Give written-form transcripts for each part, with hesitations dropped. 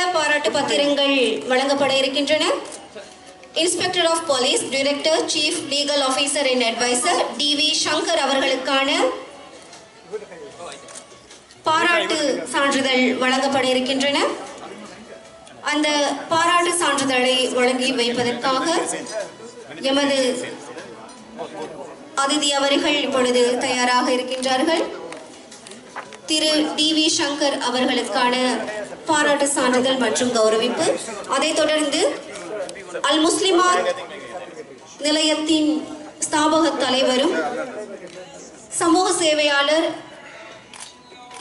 விசேட பாராட்டு பத்திரங்கள் வழங்கப்பட இருக்கின்றன. Inspector of police, director, chief legal officer and advisor T V. Shankar அவர்களுக்கான பாராட்டு சான்றிதழ் வழங்கப்பட இருக்கின்றன. அந்த பாராட்டு சான்றிதழை வழங்கி வைப்பதற்காக எமது அதிதி அவர்கள் இப்பொழுது தயாராக இருக்கின்றார்கள். திரு டி.வி. சங்கர் அவர்களுக்கான பாராட்டு சான்றிதழ் மற்றும் கௌரவிப்பு. அதைத் தொடர்ந்து அல் முஸ்லிமாத் நிலையத்தின் ஸ்தாபக தலைவரும் சமூக சேவையாளர்,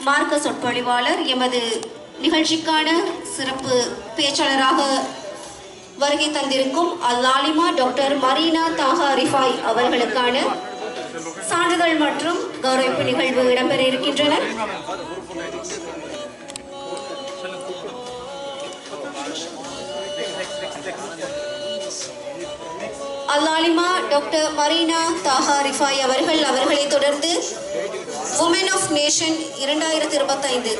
மார்க்க சொற்பொழிவாளர், எமது நிகழ்ச்சிக்கான சிறப்பு பேச்சாளராக வருகை தந்திருக்கும் அல்-ஆலிமா டாக்டர் மரீனா தாஹா ரிஃபாய் அவர்களுக்கான சான்றிதழ் மற்றும் கௌரவிப்பு நிகழ்வு இடம்பெற இருக்கின்றன. அல்-ஆலிமா டாக்டர் மரீனா தாஹா ரிஃபாய் அவர்களை தொடர்ந்து உமன் ஆஃப் நேஷன் 2025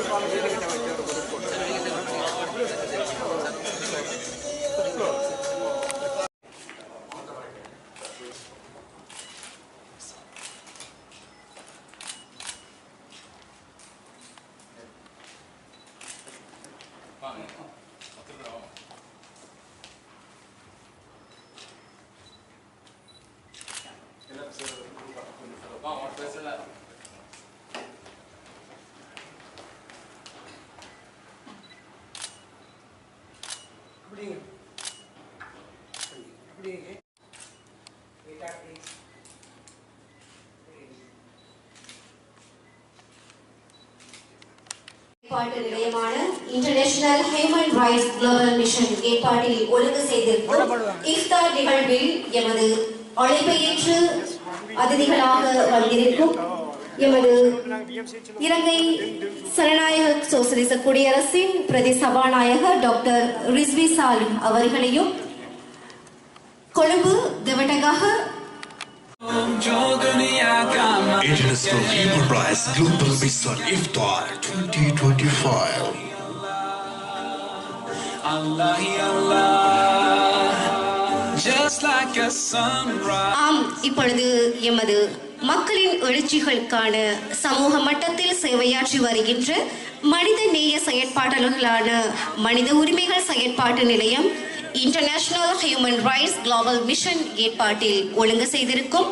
ஏற்பாட்டு நிலையமான international human rights global mission ஏற்பாட்டில் ஒழுங்கு செய்திருக்கும் இஃப்தார் நிகழ்வில் எமது அழைப்பை ஏற்று அதிதிகளாக வந்திருக்கும் எமது இலங்கை ஜனநாயக சோசலிச குடியரசின் பிரதி சபாநாயகர் டாக்டர் ரிஸ்வி சாலிம் அவர்களையும் Colombo தெவட்டகாக International Human Rights Global Mission Iftar 2025. ஆம், இப்பொழுது எமது மக்களின் எழுச்சிகளுக்கான சமூக மட்டத்தில் சேவையாற்றி வருகின்ற மனித நேய செயற்பாட்டாளர்களான மனித உரிமைகள் செயற்பாட்டு நிலையம் international human rights global mission ஏற்பாட்டில் ஒழுங்கு செய்திருக்கும்